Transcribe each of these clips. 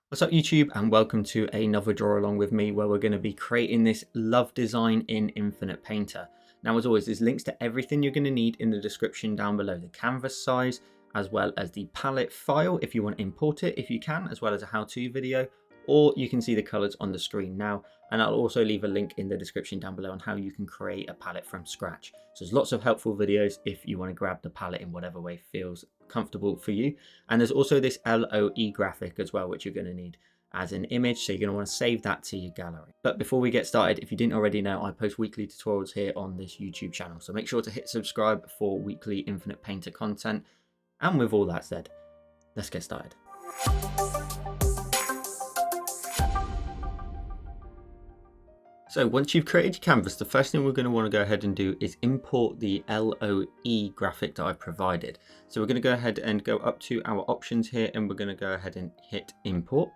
What's up YouTube, and welcome to another draw along with me where we're going to be creating this love design in Infinite Painter. Now as always, there's links to everything you're going to need in the description down below. The canvas size as well as the palette file if you want to import it if you can, as well as a how-to video, or you can see the colors on the screen now, and I'll also leave a link in the description down below on how you can create a palette from scratch. So there's lots of helpful videos if you want to grab the palette in whatever way feels comfortable for you. And there's also this LOE graphic as well, which you're going to need as an image, so you're going to want to save that to your gallery. But before we get started, if you didn't already know, I post weekly tutorials here on this YouTube channel, so make sure to hit subscribe for weekly Infinite Painter content. And with all that said, let's get started. So once you've created your canvas, the first thing we're going to want to go ahead and do is import the LOE graphic that I've provided. So we're going to go ahead and go up to our options here, and we're going to go ahead and hit import,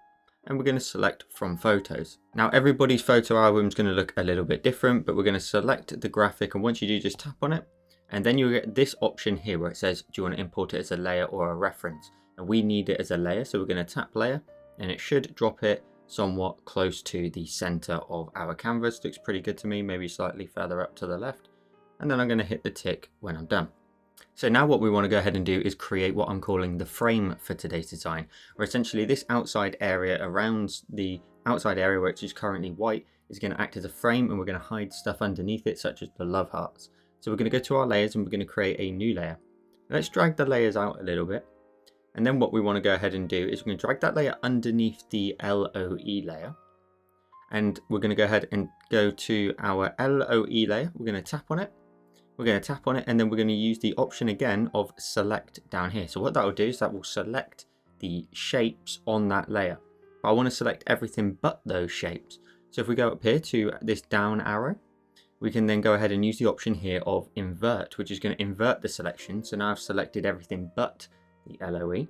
and we're going to select from photos. Now everybody's photo album is going to look a little bit different, but we're going to select the graphic, and once you do, just tap on it, and then you'll get this option here where it says, do you want to import it as a layer or a reference? And we need it as a layer, so we're going to tap layer, and it should drop it somewhat close to the center of our canvas. Looks pretty good to me, maybe slightly further up to the left. And then I'm going to hit the tick when I'm done. So now what we want to go ahead and do is create what I'm calling the frame for today's design, where essentially this outside area around the outside area which is currently white is going to act as a frame, and we're going to hide stuff underneath it such as the love hearts. So we're going to go to our layers, and we're going to create a new layer. Let's drag the layers out a little bit. And then what we want to go ahead and do is we're going to drag that layer underneath the LOE layer. And we're going to go ahead and go to our LOE layer. We're going to tap on it. We're going to tap on it, and then we're going to use the option again of select down here. So what that will do is that will select the shapes on that layer. But I want to select everything but those shapes. So if we go up here to this down arrow, we can then go ahead and use the option here of invert, which is going to invert the selection. So now I've selected everything but the LOE.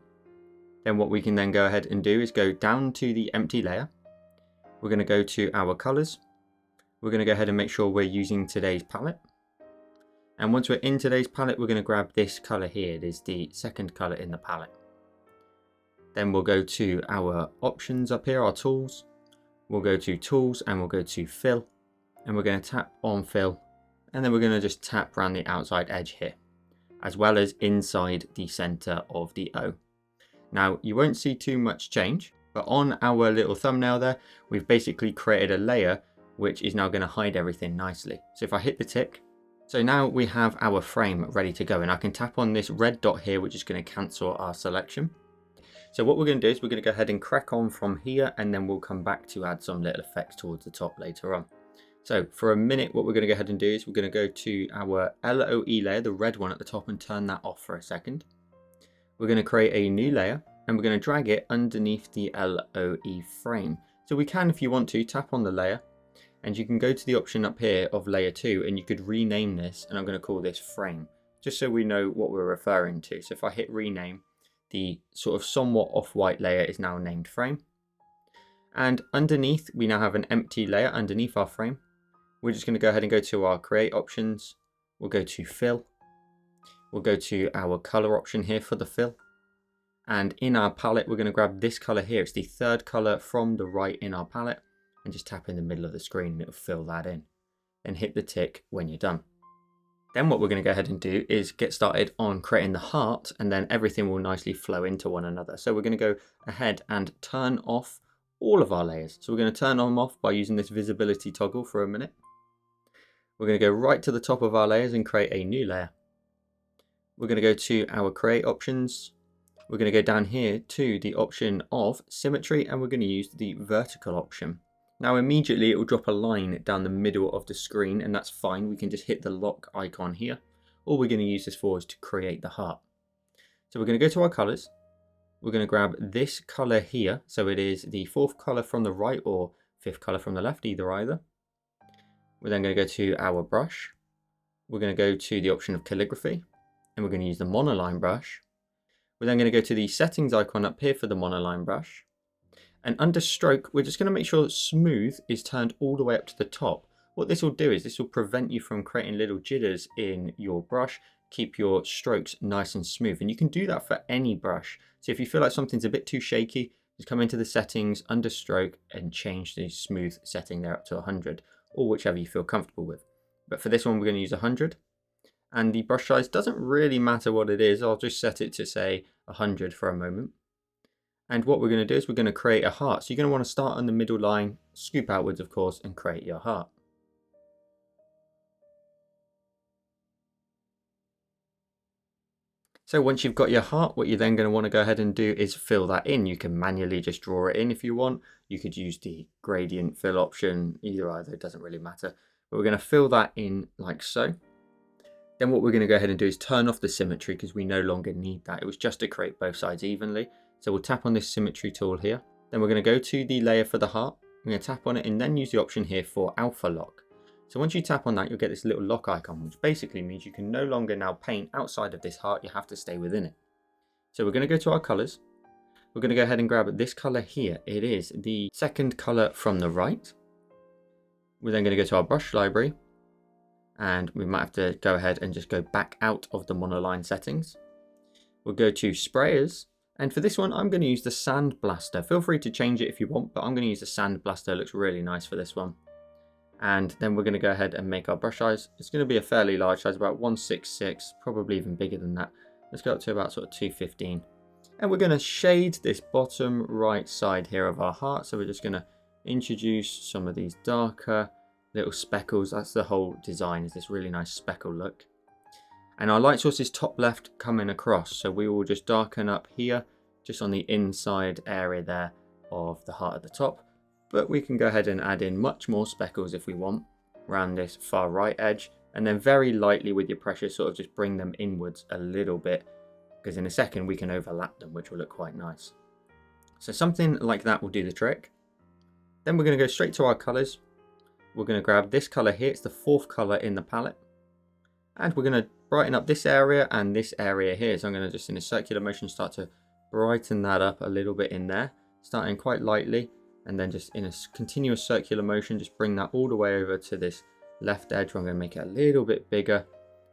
Then what we can then go ahead and do is go down to the empty layer. We're going to go to our colors. We're going to go ahead and make sure we're using today's palette. And once we're in today's palette, we're going to grab this color here. It is the second color in the palette. Then we'll go to our options up here, our tools. We'll go to tools, and we'll go to fill. And we're going to tap on fill. And then we're going to just tap around the outside edge here, as well as inside the center of the O. Now you won't see too much change, but on our little thumbnail there, we've basically created a layer which is now going to hide everything nicely. So if I hit the tick, so now we have our frame ready to go, and I can tap on this red dot here, which is going to cancel our selection. So what we're going to do is we're going to go ahead and crack on from here, and then we'll come back to add some little effects towards the top later on. So for a minute, what we're going to go ahead and do is we're going to go to our LOE layer, the red one at the top, and turn that off for a second. We're going to create a new layer, and we're going to drag it underneath the LOE frame. So we can, if you want to, tap on the layer, and you can go to the option up here of layer 2, and you could rename this, and I'm going to call this frame, just so we know what we're referring to. So if I hit rename, the sort of somewhat off-white layer is now named frame. And underneath, we now have an empty layer underneath our frame. We're just going to go ahead and go to our create options. We'll go to fill. We'll go to our color option here for the fill. And in our palette, we're going to grab this color here. It's the third color from the right in our palette, and just tap in the middle of the screen and it'll fill that in. Then hit the tick when you're done. Then what we're going to go ahead and do is get started on creating the heart, and then everything will nicely flow into one another. So we're going to go ahead and turn off all of our layers. So we're going to turn them off by using this visibility toggle for a minute. We're going to go right to the top of our layers and create a new layer. We're going to go to our create options. We're going to go down here to the option of symmetry, and we're going to use the vertical option. Now immediately it will drop a line down the middle of the screen, and that's fine. We can just hit the lock icon here. All we're going to use this for is to create the heart. So we're going to go to our colors. We're going to grab this color here. So it is the fourth color from the right or fifth color from the left, either. We're then going to go to our brush. We're going to go to the option of calligraphy, and we're going to use the monoline brush. We're then going to go to the settings icon up here for the monoline brush. And under stroke, we're just going to make sure that smooth is turned all the way up to the top. What this will do is this will prevent you from creating little jitters in your brush, keep your strokes nice and smooth. And you can do that for any brush. So if you feel like something's a bit too shaky, Just come into the settings under stroke and change the smooth setting there up to 100, or whichever you feel comfortable with. But for this one, we're going to use 100. And the brush size doesn't really matter what it is. I'll just set it to say 100 for a moment. And what we're going to do is we're going to create a heart. So you're going to want to start on the middle line, scoop outwards, of course, and create your heart. So once you've got your heart, what you're then going to want to go ahead and do is fill that in. You can manually just draw it in if you want. You could use the gradient fill option, either, it doesn't really matter. But we're going to fill that in like so. Then what we're going to go ahead and do is turn off the symmetry because we no longer need that. It was just to create both sides evenly. So we'll tap on this symmetry tool here. Then we're going to go to the layer for the heart. We're going to tap on it and then use the option here for alpha lock. So once you tap on that, you'll get this little lock icon, which basically means you can no longer now paint outside of this heart. You have to stay within it. So we're going to go to our colors. We're going to go ahead and grab this color here. It is the second color from the right. We're then going to go to our brush library. And we might have to go ahead and just go back out of the monoline settings. We'll go to sprayers. And for this one, I'm going to use the Sand Blaster. Feel free to change it if you want, but I'm going to use the Sand Blaster. It looks really nice for this one. And then we're going to go ahead and make our brush size. It's going to be a fairly large size, about 166, probably even bigger than that. Let's go up to about sort of 215. And we're going to shade this bottom right side here of our heart. So we're just going to introduce some of these darker little speckles. That's the whole design, is this really nice speckle look. And our light source is top left coming across, so we will just darken up here just on the inside area there of the heart at the top. But we can go ahead and add in much more speckles if we want around this far right edge, and then very lightly with your pressure sort of just bring them inwards a little bit, because in a second we can overlap them, which will look quite nice. So something like that will do the trick. Then we're going to go straight to our colors. We're going to grab this color here. It's the fourth color in the palette. And we're going to brighten up this area and this area here. So I'm going to just in a circular motion start to brighten that up a little bit in there, starting quite lightly, and then just in a continuous circular motion, just bring that all the way over to this left edge. I'm going to make it a little bit bigger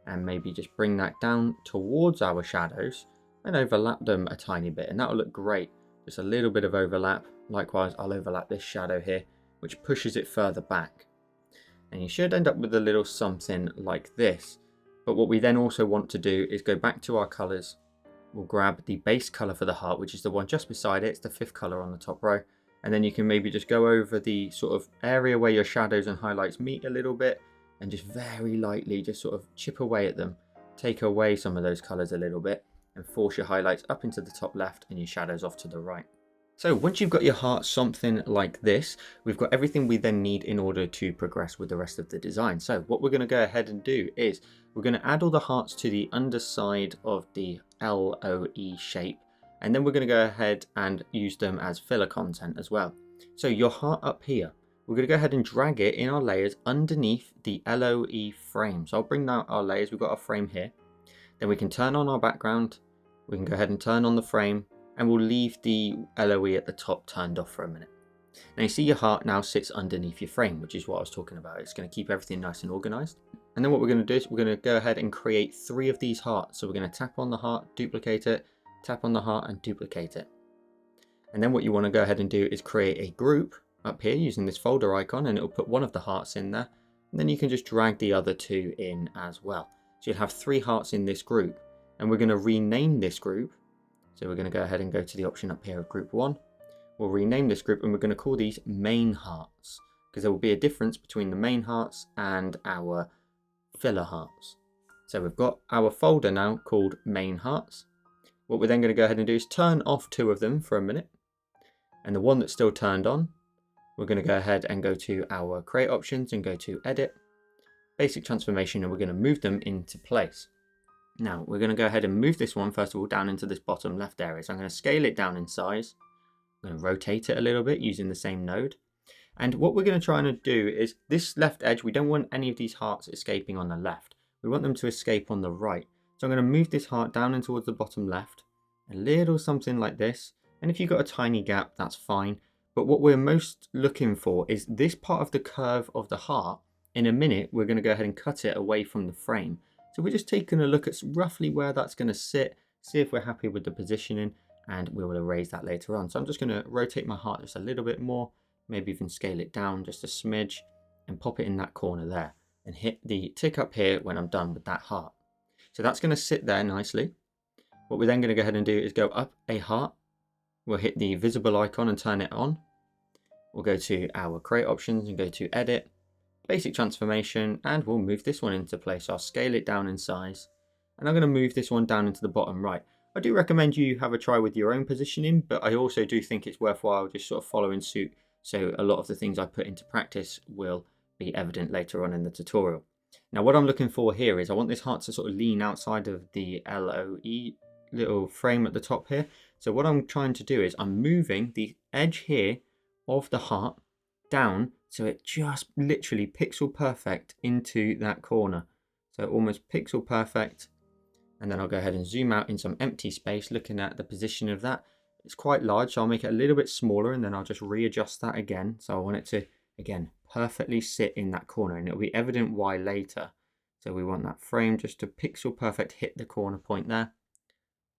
and maybe just bring that down towards our shadows and overlap them a tiny bit. And that will look great. Just a little bit of overlap. Likewise, I'll overlap this shadow here, which pushes it further back. And you should end up with a little something like this. But what we then also want to do is go back to our colors. We'll grab the base color for the heart, which is the one just beside it. It's the fifth color on the top row. And then you can maybe just go over the sort of area where your shadows and highlights meet a little bit and just very lightly just sort of chip away at them. Take away some of those colors a little bit and force your highlights up into the top left and your shadows off to the right. So once you've got your heart something like this, we've got everything we then need in order to progress with the rest of the design. So what we're going to go ahead and do is we're going to add all the hearts to the underside of the LOE shape. And then we're going to go ahead and use them as filler content as well. So your heart up here, we're going to go ahead and drag it in our layers underneath the LOE frame. So I'll bring down our layers. We've got our frame here. Then we can turn on our background. We can go ahead and turn on the frame. And we'll leave the LOE at the top turned off for a minute. Now you see your heart now sits underneath your frame, which is what I was talking about. It's going to keep everything nice and organized. And then what we're going to do is we're going to go ahead and create 3 of these hearts. So we're going to tap on the heart, duplicate it, tap on the heart and duplicate it. And then what you want to go ahead and do is create a group up here using this folder icon, and it'll put one of the hearts in there. And then you can just drag the other 2 in as well. So you'll have 3 hearts in this group, and we're going to rename this group. So we're going to go ahead and go to the option up here of group 1. We'll rename this group and we're going to call these main hearts, because there will be a difference between the main hearts and our filler hearts. So we've got our folder now called main hearts. What we're then going to go ahead and do is turn off 2 of them for a minute. And the one that's still turned on, we're going to go ahead and go to our create options and go to edit, basic transformation, and we're going to move them into place. Now we're going to go ahead and move this one first of all down into this bottom left area. So I'm going to scale it down in size. I'm going to rotate it a little bit using the same node. And what we're going to try and do is this left edge, we don't want any of these hearts escaping on the left. We want them to escape on the right. So I'm going to move this heart down in towards the bottom left, a little something like this. And if you've got a tiny gap, that's fine. But what we're most looking for is this part of the curve of the heart. In a minute, we're going to go ahead and cut it away from the frame. So we're just taking a look at roughly where that's going to sit, see if we're happy with the positioning, and we will erase that later on. So I'm just going to rotate my heart just a little bit more, maybe even scale it down just a smidge, and pop it in that corner there, and hit the tick up here when I'm done with that heart. So that's going to sit there nicely. What we're then going to go ahead and do is go up a heart. We'll hit the visible icon and turn it on. We'll go to our create options and go to edit, basic transformation, and we'll move this one into place. I'll scale it down in size, and I'm going to move this one down into the bottom right. I do recommend you have a try with your own positioning, but I also do think it's worthwhile just sort of following suit, so a lot of the things I put into practice will be evident later on in the tutorial. Now what I'm looking for here is I want this heart to sort of lean outside of the LOE little frame at the top here. So what I'm trying to do is I'm moving the edge here of the heart down so it just literally pixel perfect into that corner. So almost pixel perfect. And then I'll go ahead and zoom out in some empty space looking at the position of that. It's quite large, so I'll make it a little bit smaller, and then I'll just readjust that again. So I want it to, again, perfectly sit in that corner, and it'll be evident why later. So we want that frame just to pixel perfect hit the corner point there.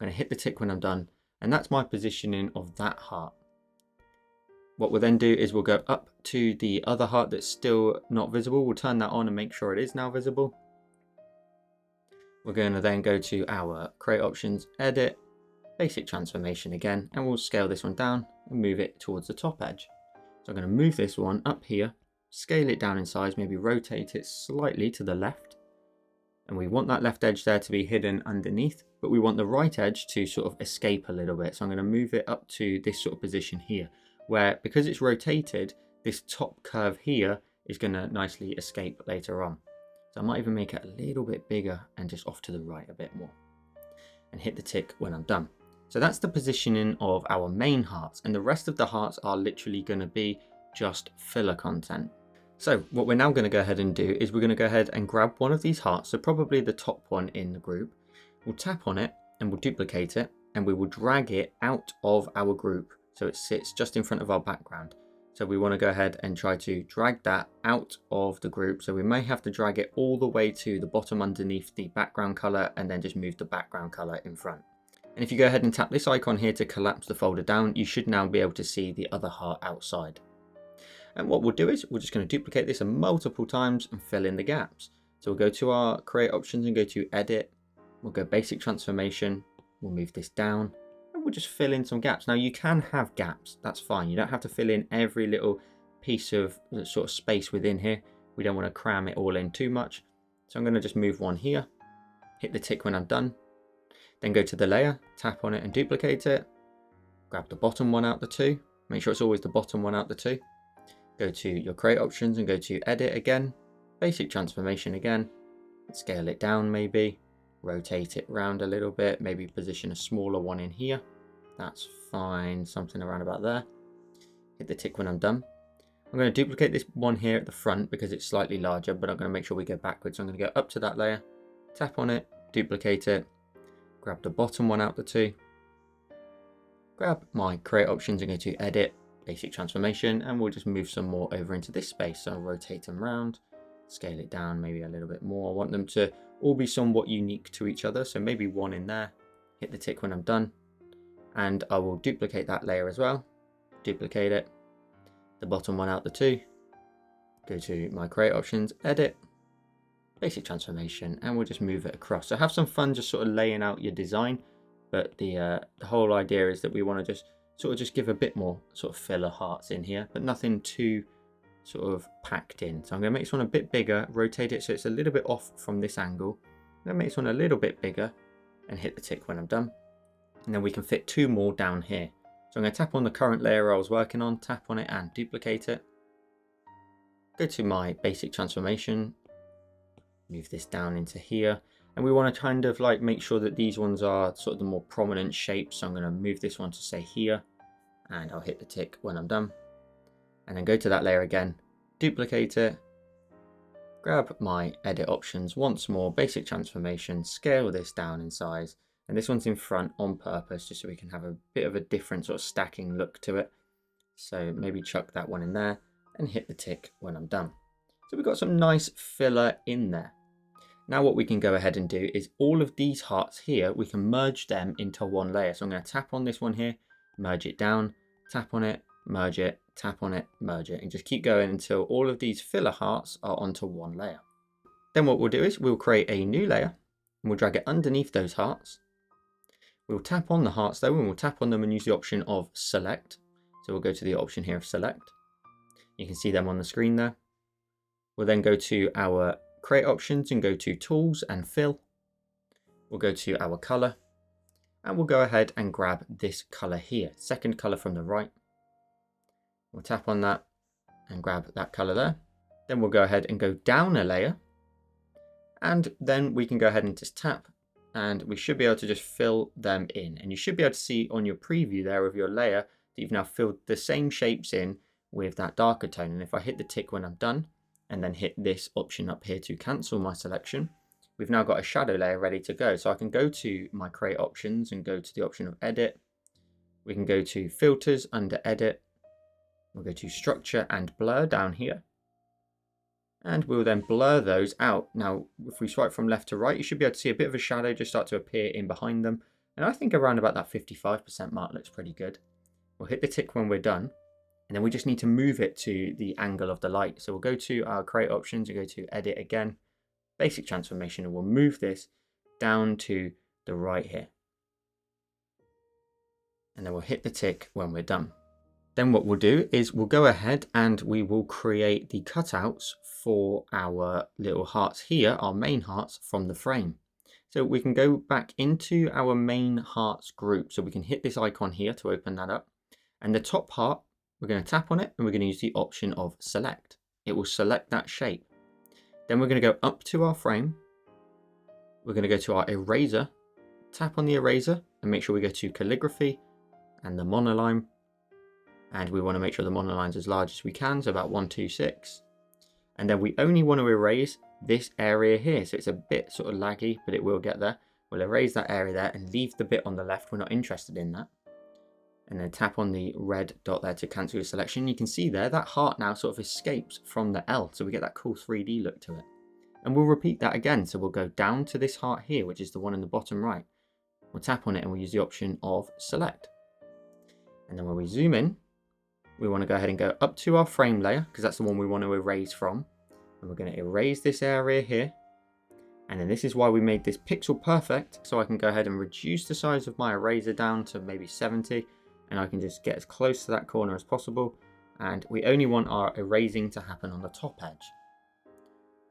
I'm going to hit the tick when I'm done, and that's my positioning of that heart. What we'll then do is we'll go up to the other heart that's still not visible. We'll turn that on and make sure it is now visible. We're going to then go to our create options, edit, basic transformation again, and we'll scale this one down and move it towards the top edge. So I'm going to move this one up here, scale it down in size, maybe rotate it slightly to the left. And we want that left edge there to be hidden underneath, but we want the right edge to sort of escape a little bit. So I'm going to move it up to this sort of position here, where because it's rotated, this top curve here is going to nicely escape later on. So I might even make it a little bit bigger and just off to the right a bit more, and hit the tick when I'm done. So that's the positioning of our main hearts, and the rest of the hearts are literally going to be just filler content. So what we're now going to go ahead and do is we're going to go ahead and grab one of these hearts, so probably the top one in the group. We'll tap on it and we'll duplicate it, and we will drag it out of our group so it sits just in front of our background. So we want to go ahead and try to drag that out of the group. So we may have to drag it all the way to the bottom underneath the background color, and then just move the background color in front. And if you go ahead and tap this icon here to collapse the folder down, you should now be able to see the other heart outside. And what we'll do is we're just going to duplicate this multiple times and fill in the gaps. So we'll go to our create options and go to edit. We'll go basic transformation. We'll move this down. We'll just fill in some gaps. Now you can have gaps, that's fine. You don't have to fill in every little piece of sort of space within here. We don't want to cram it all in too much. So I'm going to just move one here, hit the tick when I'm done, then go to the layer, tap on it and duplicate it, grab the bottom one out the two, make sure it's always the bottom one out the two, go to your create options and go to edit again, basic transformation again, scale it down maybe, rotate it around a little bit, maybe position a smaller one in here. That's fine, something around about there. Hit the tick when I'm done. I'm going to duplicate this one here at the front because it's slightly larger, but I'm going to make sure we go backwards. So I'm going to go up to that layer, tap on it, duplicate it, grab the bottom one out the two, grab my create options and go to edit, basic transformation, and we'll just move some more over into this space. So I'll rotate them around, scale it down maybe a little bit more. I want them to all be somewhat unique to each other, so maybe one in there. Hit the tick when I'm done, and I will duplicate that layer as well, duplicate it, the bottom one out the two, go to my create options, edit, basic transformation, and we'll just move it across. So have some fun just sort of laying out your design, but the whole idea is that we want to just give a bit more sort of filler hearts in here, but nothing too sort of packed in. So I'm going to make this one a bit bigger, rotate it so it's a little bit off from this angle. I'm going to make this one a little bit bigger and hit the tick when I'm done. And then we can fit two more down here. So I'm going to tap on the current layer I was working on, tap on it and duplicate it. Go to my basic transformation, move this down into here. And we want to kind of like make sure that these ones are sort of the more prominent shapes. So I'm going to move this one to say here, and I'll hit the tick when I'm done. And then go to that layer again, duplicate it, grab my edit options once more, basic transformation, scale this down in size. And this one's in front on purpose, just so we can have a bit of a different sort of stacking look to it. So maybe chuck that one in there and hit the tick when I'm done. So we've got some nice filler in there. Now what we can go ahead and do is all of these hearts here, we can merge them into one layer. So I'm going to tap on this one here, merge it down, tap on it, merge it, tap on it, merge it, and just keep going until all of these filler hearts are onto one layer. Then what we'll do is we'll create a new layer and we'll drag it underneath those hearts. We'll tap on the hearts though, and we'll tap on them and use the option of select. So we'll go to the option here of select. You can see them on the screen there. We'll then go to our create options and go to tools and fill. We'll go to our color and we'll go ahead and grab this color here, second color from the right. We'll tap on that and grab that color there. Then we'll go ahead and go down a layer, and then we can go ahead and just tap, and we should be able to just fill them in. And you should be able to see on your preview there of your layer that you've now filled the same shapes in with that darker tone. And if I hit the tick when I'm done and then hit this option up here to cancel my selection, we've now got a shadow layer ready to go. So I can go to my create options and go to the option of edit. We can go to filters under edit. We'll go to structure and blur down here. And we'll then blur those out. Now, if we swipe from left to right, you should be able to see a bit of a shadow just start to appear in behind them. And I think around about that 55% mark looks pretty good. We'll hit the tick when we're done. And then we just need to move it to the angle of the light. So we'll go to our create options and go to edit again, basic transformation, and we'll move this down to the right here. And then we'll hit the tick when we're done. Then what we'll do is we'll go ahead and we will create the cutouts for our little hearts here, our main hearts from the frame. So we can go back into our main hearts group. So we can hit this icon here to open that up. And the top heart, we're going to tap on it and we're going to use the option of select. It will select that shape. Then we're going to go up to our frame. We're going to go to our eraser, tap on the eraser and make sure we go to calligraphy and the monoline. And we want to make sure the monoline's as large as we can, so about 126. And then we only want to erase this area here. So it's a bit sort of laggy, but it will get there. We'll erase that area there and leave the bit on the left. We're not interested in that. And then tap on the red dot there to cancel your selection. You can see there that heart now sort of escapes from the L. So we get that cool 3D look to it. And we'll repeat that again. So we'll go down to this heart here, which is the one in the bottom right. We'll tap on it and we'll use the option of select. And then when we zoom in, we want to go ahead and go up to our frame layer because that's the one we want to erase from. And we're going to erase this area here. And then this is why we made this pixel perfect. So I can go ahead and reduce the size of my eraser down to maybe 70. And I can just get as close to that corner as possible. And we only want our erasing to happen on the top edge.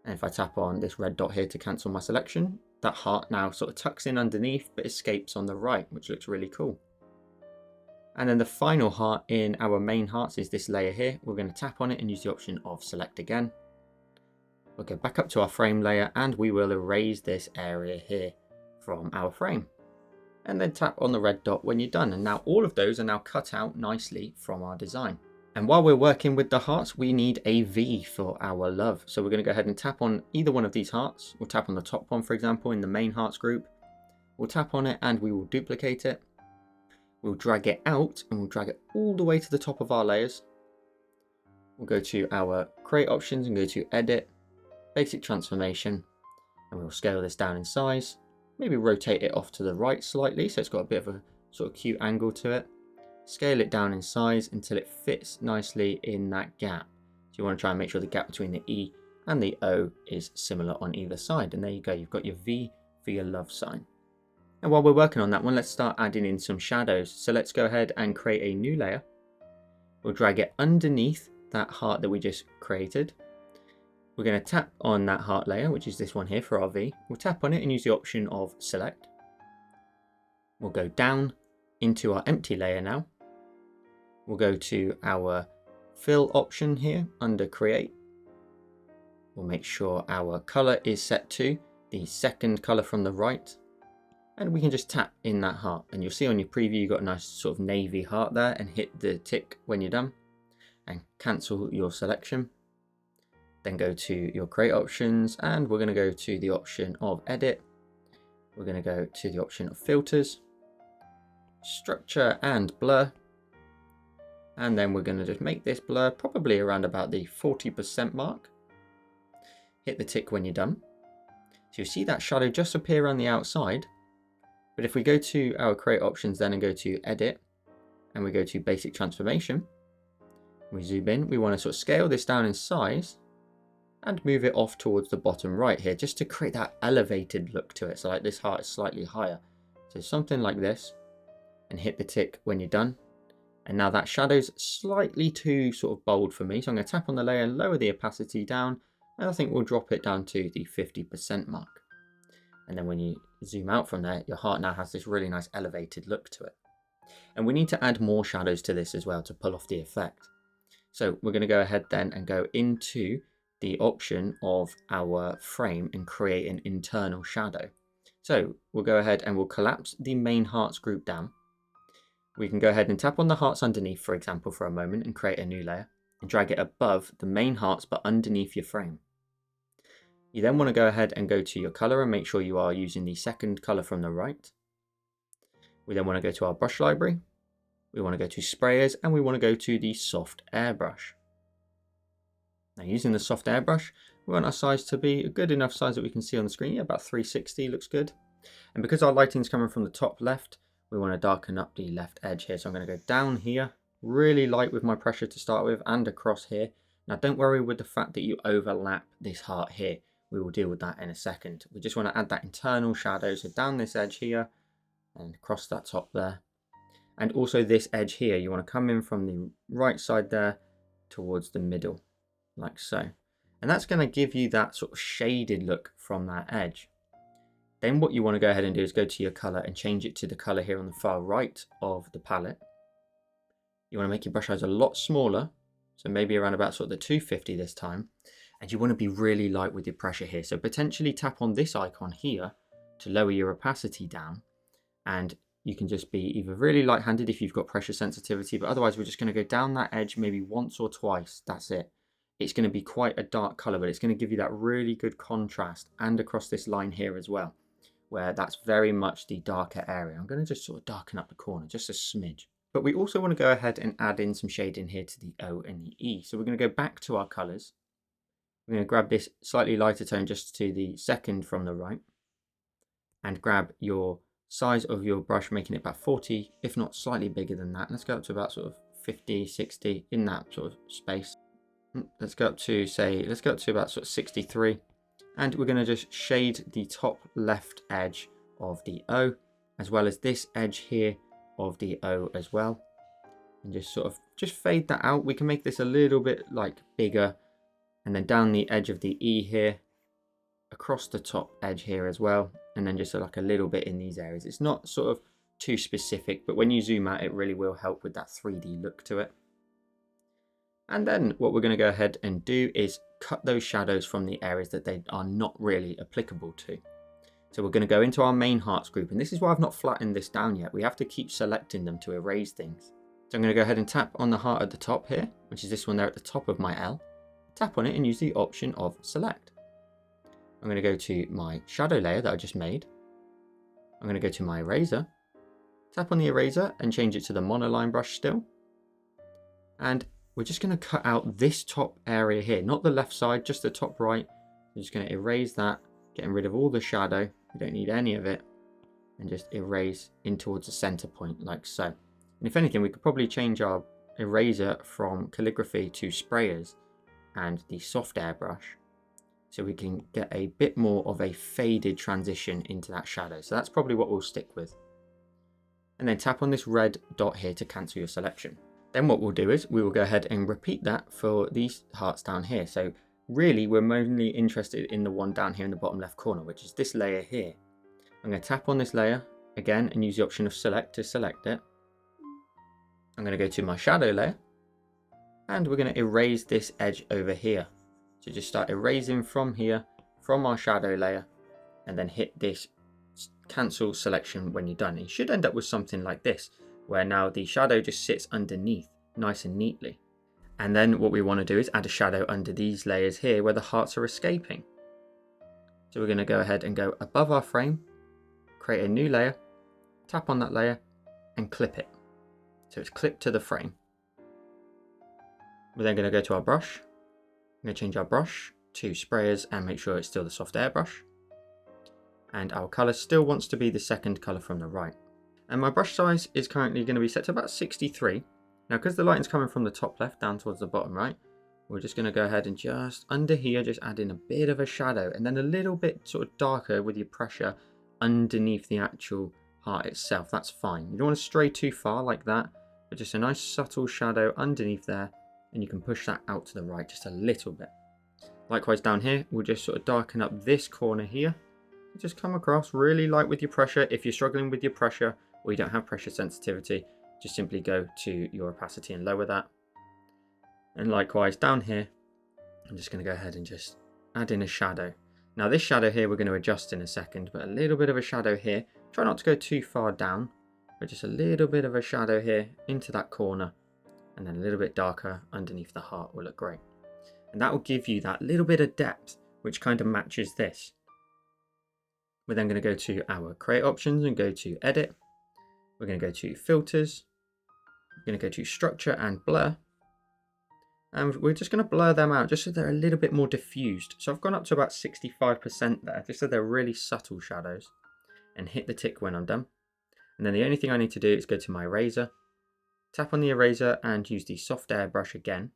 And if I tap on this red dot here to cancel my selection, that heart now sort of tucks in underneath but escapes on the right, which looks really cool. And then the final heart in our main hearts is this layer here. We're going to tap on it and use the option of select again. We'll go back up to our frame layer and we will erase this area here from our frame. And then tap on the red dot when you're done. And now all of those are now cut out nicely from our design. And while we're working with the hearts, we need a V for our love. So we're going to go ahead and tap on either one of these hearts. We'll tap on the top one, for example, in the main hearts group. We'll tap on it and we will duplicate it. We'll drag it out and we'll drag it all the way to the top of our layers. We'll go to our create options and go to edit, basic transformation, and we'll scale this down in size. Maybe rotate it off to the right slightly so it's got a bit of a sort of cute angle to it. Scale it down in size until it fits nicely in that gap. So you want to try and make sure the gap between the E and the O is similar on either side. And there you go, you've got your V for your love sign. And while we're working on that one, let's start adding in some shadows. So let's go ahead and create a new layer. We'll drag it underneath that heart that we just created. We're going to tap on that heart layer, which is this one here for our V. We'll tap on it and use the option of select. We'll go down into our empty layer now. We'll go to our fill option here under create. We'll make sure our color is set to the second color from the right. And we can just tap in that heart. And you'll see on your preview, you've got a nice sort of navy heart there, and hit the tick when you're done and cancel your selection. Then go to your create options and we're going to go to the option of edit. We're going to go to the option of filters, structure and blur. And then we're going to just make this blur probably around about the 40% mark. Hit the tick when you're done. So you see that shadow just appear on the outside. But if we go to our create options then and go to edit, and we go to basic transformation, we zoom in, we want to sort of scale this down in size and move it off towards the bottom right here, just to create that elevated look to it. So like this heart is slightly higher. So something like this, and hit the tick when you're done. And now that shadow's slightly too sort of bold for me. So I'm going to tap on the layer and lower the opacity down. And I think we'll drop it down to the 50% mark. And then when you zoom out from there, your heart now has this really nice elevated look to it. And we need to add more shadows to this as well to pull off the effect. So we're going to go ahead then and go into the option of our frame and create an internal shadow. So we'll go ahead and we'll collapse the main hearts group down. We can go ahead and tap on the hearts underneath, for example, for a moment and create a new layer and drag it above the main hearts but underneath your frame. You then want to go ahead and go to your color and make sure you are using the second color from the right. We then want to go to our brush library. We want to go to sprayers and we want to go to the soft airbrush. Now using the soft airbrush, we want our size to be a good enough size that we can see on the screen. Yeah, about 360 looks good. And because our lighting is coming from the top left, we want to darken up the left edge here. So I'm going to go down here, really light with my pressure to start with, and across here. Now don't worry with the fact that you overlap this heart here. We will deal with that in a second. We just want to add that internal shadow. So down this edge here and across that top there. And also this edge here, you want to come in from the right side there towards the middle, like so. And that's going to give you that sort of shaded look from that edge. Then what you want to go ahead and do is go to your color and change it to the color here on the far right of the palette. You want to make your brush size a lot smaller, so maybe around about sort of the 250 this time. And you want to be really light with your pressure here. So potentially tap on this icon here to lower your opacity down. And you can just be either really light-handed if you've got pressure sensitivity, but otherwise we're just going to go down that edge maybe once or twice. That's it. It's going to be quite a dark color, but it's going to give you that really good contrast, and across this line here as well, where that's very much the darker area. I'm going to just sort of darken up the corner, just a smidge. But we also want to go ahead and add in some shade in here to the O and the E. So we're going to go back to our colors. We're going to grab this slightly lighter tone just to the second from the right, and grab your size of your brush, making it about 40, if not slightly bigger than that. Let's go up to about sort of 50, 60 in that sort of space. Let's go up to about sort of 63. And we're going to just shade the top left edge of the O, as well as this edge here of the O as well. And just fade that out. We can make this a little bit like bigger, and then down the edge of the E here, across the top edge here as well, and then just like a little bit in these areas. It's not sort of too specific, but when you zoom out, it really will help with that 3D look to it. And then what we're going to go ahead and do is cut those shadows from the areas that they are not really applicable to. So we're going to go into our main hearts group, and this is why I've not flattened this down yet. We have to keep selecting them to erase things. So I'm going to go ahead and tap on the heart at the top here, which is this one there at the top of my L. Tap on it and use the option of select. I'm going to go to my shadow layer that I just made. I'm going to go to my eraser, tap on the eraser and change it to the monoline brush still. And we're just going to cut out this top area here, not the left side, just the top right. I'm just going to erase that, getting rid of all the shadow. We don't need any of it. And just erase in towards the center point like so. And if anything, we could probably change our eraser from calligraphy to sprayers and the soft airbrush, so we can get a bit more of a faded transition into that shadow. So that's probably what we'll stick with. And then tap on this red dot here to cancel your selection. Then what we'll do is we will go ahead and repeat that for these hearts down here. So really we're mainly interested in the one down here in the bottom left corner, which is this layer here. I'm going to tap on this layer again and use the option of select to select it. I'm going to go to my shadow layer and we're going to erase this edge over here. So just start erasing from here, from our shadow layer, and then hit this cancel selection when you're done. You should end up with something like this, where now the shadow just sits underneath nice and neatly. And then what we want to do is add a shadow under these layers here where the hearts are escaping. So we're going to go ahead and go above our frame, create a new layer, tap on that layer and clip it. So it's clipped to the frame. We're then going to go to our brush. I'm going to change our brush to sprayers and make sure it's still the soft airbrush. And our colour still wants to be the second colour from the right. And my brush size is currently going to be set to about 63. Now, because the lighting's coming from the top left down towards the bottom right, we're just going to go ahead and just under here, just add in a bit of a shadow and then a little bit sort of darker with your pressure underneath the actual heart itself. That's fine. You don't want to stray too far like that, but just a nice subtle shadow underneath there, and you can push that out to the right just a little bit. Likewise down here, we'll just sort of darken up this corner here. Just come across really light with your pressure. If you're struggling with your pressure or you don't have pressure sensitivity, just simply go to your opacity and lower that. And likewise down here, I'm just going to go ahead and just add in a shadow. Now this shadow here we're going to adjust in a second, but a little bit of a shadow here. Try not to go too far down, but just a little bit of a shadow here into that corner, and then a little bit darker underneath the heart will look great. And that will give you that little bit of depth which kind of matches this. We're then going to go to our create options and go to edit. We're going to go to filters. We're going to go to structure and blur. And we're just going to blur them out just so they're a little bit more diffused. So I've gone up to about 65% there, just so they're really subtle shadows, and hit the tick when I'm done. And then the only thing I need to do is go to my eraser, tap on the eraser and use the soft airbrush again.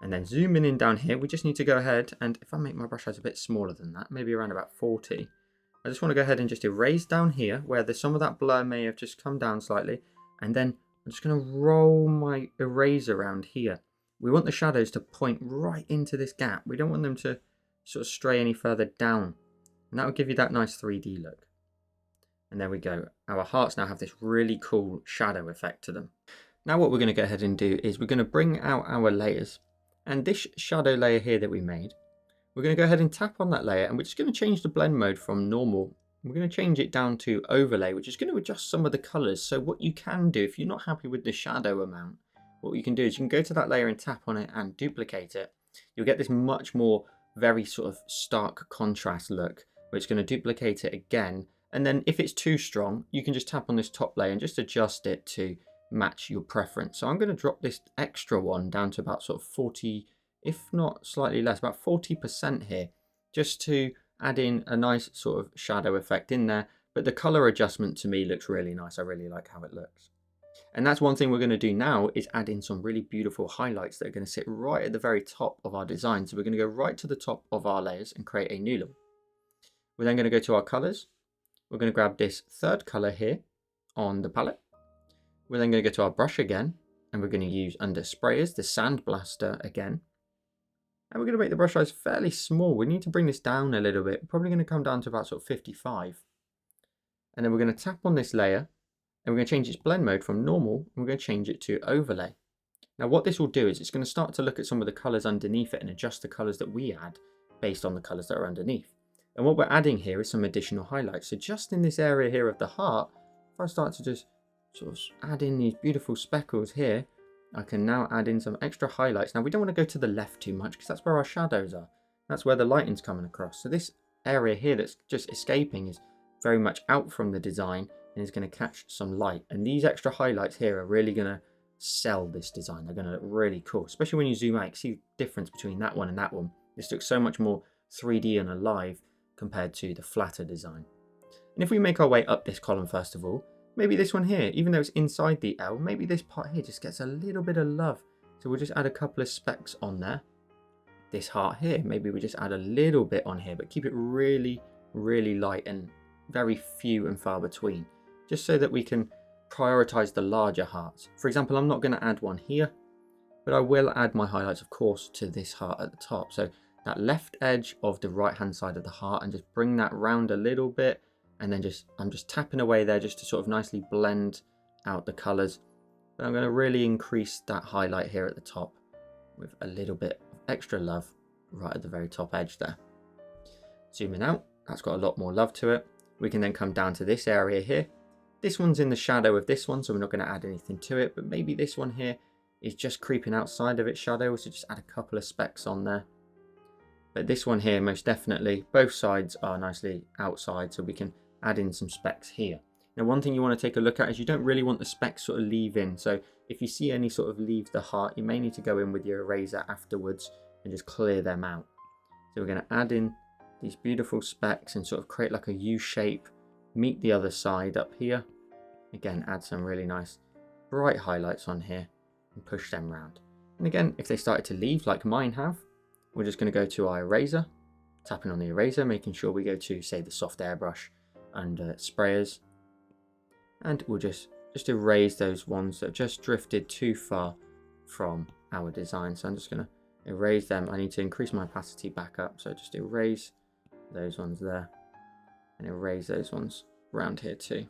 And then zooming in down here, we just need to go ahead, and if I make my brush size a bit smaller than that, maybe around about 40, I just want to go ahead and just erase down here where some of that blur may have just come down slightly. And then I'm just going to roll my eraser around here. We want the shadows to point right into this gap. We don't want them to sort of stray any further down. And that will give you that nice 3D look. And there we go. Our hearts now have this really cool shadow effect to them. Now what we're going to go ahead and do is we're going to bring out our layers. And this shadow layer here that we made, we're going to go ahead and tap on that layer, and we're just going to change the blend mode from normal. We're going to change it down to overlay, which is going to adjust some of the colors. So what you can do, if you're not happy with the shadow amount, what you can do is you can go to that layer and tap on it and duplicate it. You'll get this much more very sort of stark contrast look, where it's going to duplicate it again. And then if it's too strong, you can just tap on this top layer and just adjust it to match your preference. So I'm going to drop this extra one down to about sort of 40, if not slightly less, about 40% here, just to add in a nice sort of shadow effect in there. But the color adjustment to me looks really nice. I really like how it looks. And that's one thing we're going to do now, is add in some really beautiful highlights that are going to sit right at the very top of our design. So we're going to go right to the top of our layers and create a new level. We're then going to go to our colors. We're going to grab this third color here on the palette. We're then going to go to our brush again, and we're going to use under sprayers the sand blaster again. And we're going to make the brush size fairly small. We need to bring this down a little bit. Probably going to come down to about sort of 55. And then we're going to tap on this layer, and we're going to change its blend mode from normal, and we're going to change it to overlay. Now what this will do is it's going to start to look at some of the colors underneath it and adjust the colors that we add based on the colors that are underneath. And what we're adding here is some additional highlights. So just in this area here of the heart, if I start to just sort of add in these beautiful speckles here, I can now add in some extra highlights. Now we don't want to go to the left too much because that's where our shadows are. That's where the lighting's coming across. So this area here that's just escaping is very much out from the design and is going to catch some light. And these extra highlights here are really going to sell this design. They're going to look really cool, especially when you zoom out. You see the difference between that one and that one. This looks so much more 3D and alive compared to the flatter design. And if we make our way up this column first of all, maybe this one here, even though it's inside the L, maybe this part here just gets a little bit of love. So we'll just add a couple of specks on there. This heart here, maybe we just add a little bit on here, but keep it really, really light and very few and far between, just so that we can prioritize the larger hearts. For example, I'm not going to add one here, but I will add my highlights, of course, to this heart at the top. So that left edge of the right hand side of the heart, and just bring that round a little bit, and then I'm just tapping away there just to sort of nicely blend out the colors. But I'm going to really increase that highlight here at the top with a little bit of extra love right at the very top edge there. Zooming out, that's got a lot more love to it. We can then come down to this area here. This one's in the shadow of this one, so we're not going to add anything to it, but maybe this one here is just creeping outside of its shadow, so just add a couple of specks on there. But this one here, most definitely, both sides are nicely outside, so we can add in some specks here. Now one thing you want to take a look at is you don't really want the specks sort of leave in, so if you see any sort of leave the heart, you may need to go in with your eraser afterwards and just clear them out. So we're going to add in these beautiful specks and sort of create like a U shape, meet the other side up here. Again, add some really nice bright highlights on here and push them round. And again, if they started to leave like mine have, we're just going to go to our eraser, tapping on the eraser, making sure we go to, say, the soft airbrush and sprayers. And we'll just erase those ones that just drifted too far from our design. So I'm just going to erase them. I need to increase my opacity back up. So just erase those ones there and erase those ones around here too.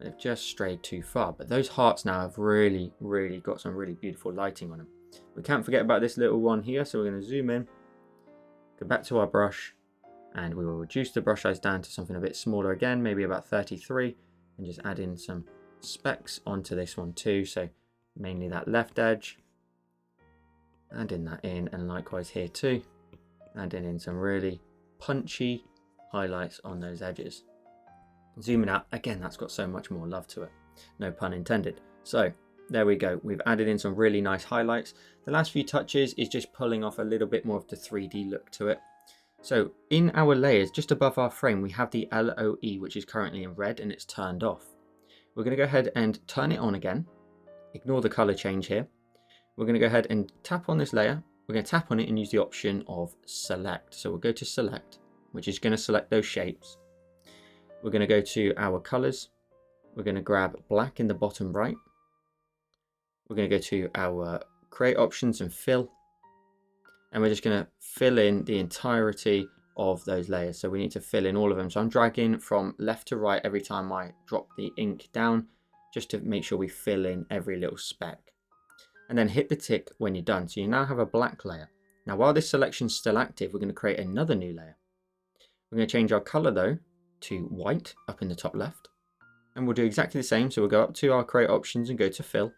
They've just strayed too far, but those hearts now have really got some really beautiful lighting on them. We can't forget about this little one here, so we're going to zoom in, go back to our brush, and we will reduce the brush size down to something a bit smaller again, maybe about 33, and just add in some specks onto this one too, so mainly that left edge, adding that in, and likewise here too, adding in some really punchy highlights on those edges. Zooming out, again, that's got so much more love to it, no pun intended. So there we go, we've added in some really nice highlights. The last few touches is just pulling off a little bit more of the 3D look to it. So in our layers, just above our frame, we have the LOE, which is currently in red and it's turned off. We're going to go ahead and turn it on again. Ignore the color change here. We're going to go ahead and tap on this layer. We're going to tap on it and use the option of select. So we'll go to select, which is going to select those shapes. We're going to go to our colors. We're going to grab black in the bottom right. We're going to go to our create options and fill. And we're just going to fill in the entirety of those layers. So we need to fill in all of them. So I'm dragging from left to right every time I drop the ink down, just to make sure we fill in every little speck. And then hit the tick when you're done. So you now have a black layer. Now while this selection's still active, we're going to create another new layer. We're going to change our color though to white up in the top left. And we'll do exactly the same. So we'll go up to our create options and go to fill.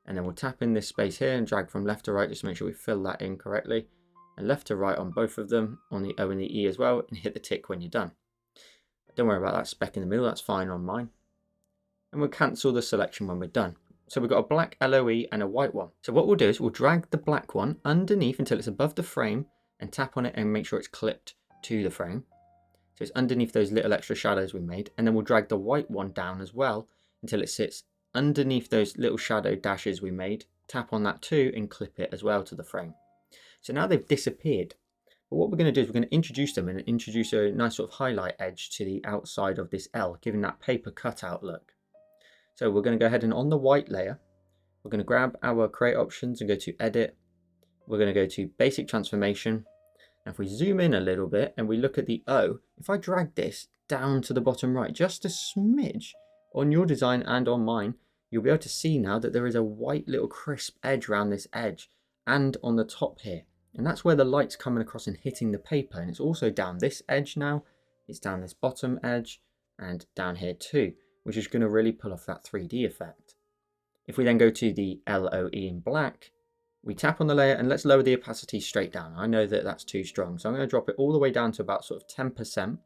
And then we'll tap in this space here and drag from left to right just to make sure we fill that in correctly. And left to right on both of them, on the O and the E as well, and hit the tick when you're done. Don't worry about that speck in the middle, that's fine on mine. And we'll cancel the selection when we're done. So we've got a black LOE and a white one. So what we'll do is we'll drag the black one underneath until it's above the frame and tap on it and make sure it's clipped to the frame. So it's underneath those little extra shadows we made. And then we'll drag the white one down as well until it sits underneath those little shadow dashes we made. Tap on that too and clip it as well to the frame. So now they've disappeared. But what we're going to do is we're going to introduce them and introduce a nice sort of highlight edge to the outside of this L, giving that paper cutout look. So we're going to go ahead and on the white layer, we're going to grab our create options and go to edit. We're going to go to basic transformation. And if we zoom in a little bit and we look at the O, if I drag this down to the bottom right, just a smidge on your design and on mine, you'll be able to see now that there is a white little crisp edge around this edge and on the top here. And that's where the light's coming across and hitting the paper. And it's also down this edge now. It's down this bottom edge and down here too, which is going to really pull off that 3D effect. If we then go to the LOE in black, we tap on the layer and let's lower the opacity straight down. I know that that's too strong, so I'm going to drop it all the way down to about sort of 10%.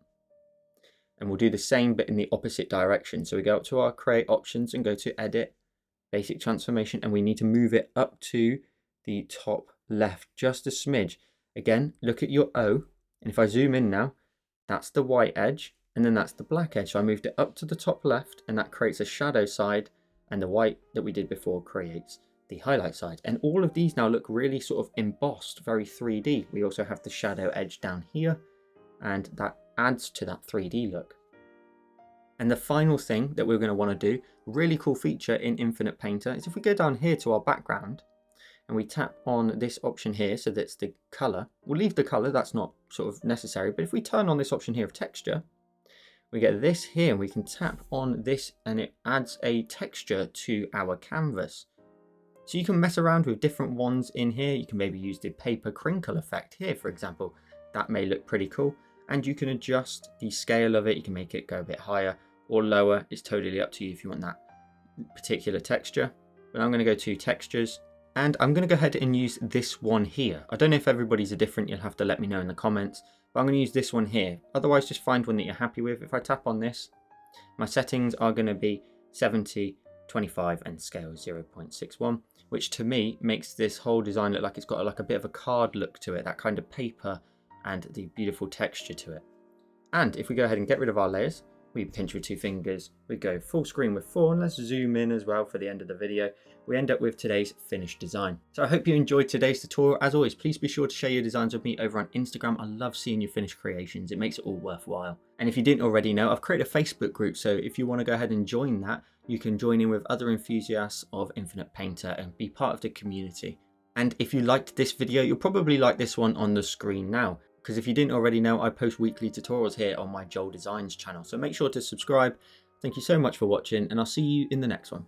And we'll do the same but in the opposite direction. So we go up to our create options and go to edit, basic transformation, and we need to move it up to the top left just a smidge. Again, look at your O, and if I zoom in now, that's the white edge and then that's the black edge. So I moved it up to the top left and that creates a shadow side, and the white that we did before creates the highlight side. And all of these now look really sort of embossed, very 3D. We also have the shadow edge down here, and that adds to that 3D look. And the final thing that we're going to want to do, really cool feature in Infinite Painter, is if we go down here to our background and we tap on this option here, so that's the color. We'll leave the color, that's not sort of necessary, but if we turn on this option here of texture, we get this here and we can tap on this and it adds a texture to our canvas. So you can mess around with different ones in here. You can maybe use the paper crinkle effect here, for example. That may look pretty cool. And you can adjust the scale of it. You can make it go a bit higher or lower. It's totally up to you if you want that particular texture. But I'm going to go to textures and I'm going to go ahead and use this one here. I don't know if everybody's are different. You'll have to let me know in the comments. But I'm going to use this one here. Otherwise, just find one that you're happy with. If I tap on this, my settings are going to be 70, 25 and scale 0.61, which to me makes this whole design look like it's got like a bit of a card look to it, that kind of paper and the beautiful texture to it. And if we go ahead and get rid of our layers, we pinch with 2 fingers, we go full screen with 4, and let's zoom in as well for the end of the video. We end up with today's finished design. So I hope you enjoyed today's tutorial. As always, please be sure to share your designs with me over on Instagram. I love seeing your finished creations. It makes it all worthwhile. And if you didn't already know, I've created a Facebook group. So if you want to go ahead and join that, you can join in with other enthusiasts of Infinite Painter and be part of the community. And if you liked this video, you'll probably like this one on the screen now. Because if you didn't already know, I post weekly tutorials here on my Joel Designs channel. So make sure to subscribe. Thank you so much for watching, and I'll see you in the next one.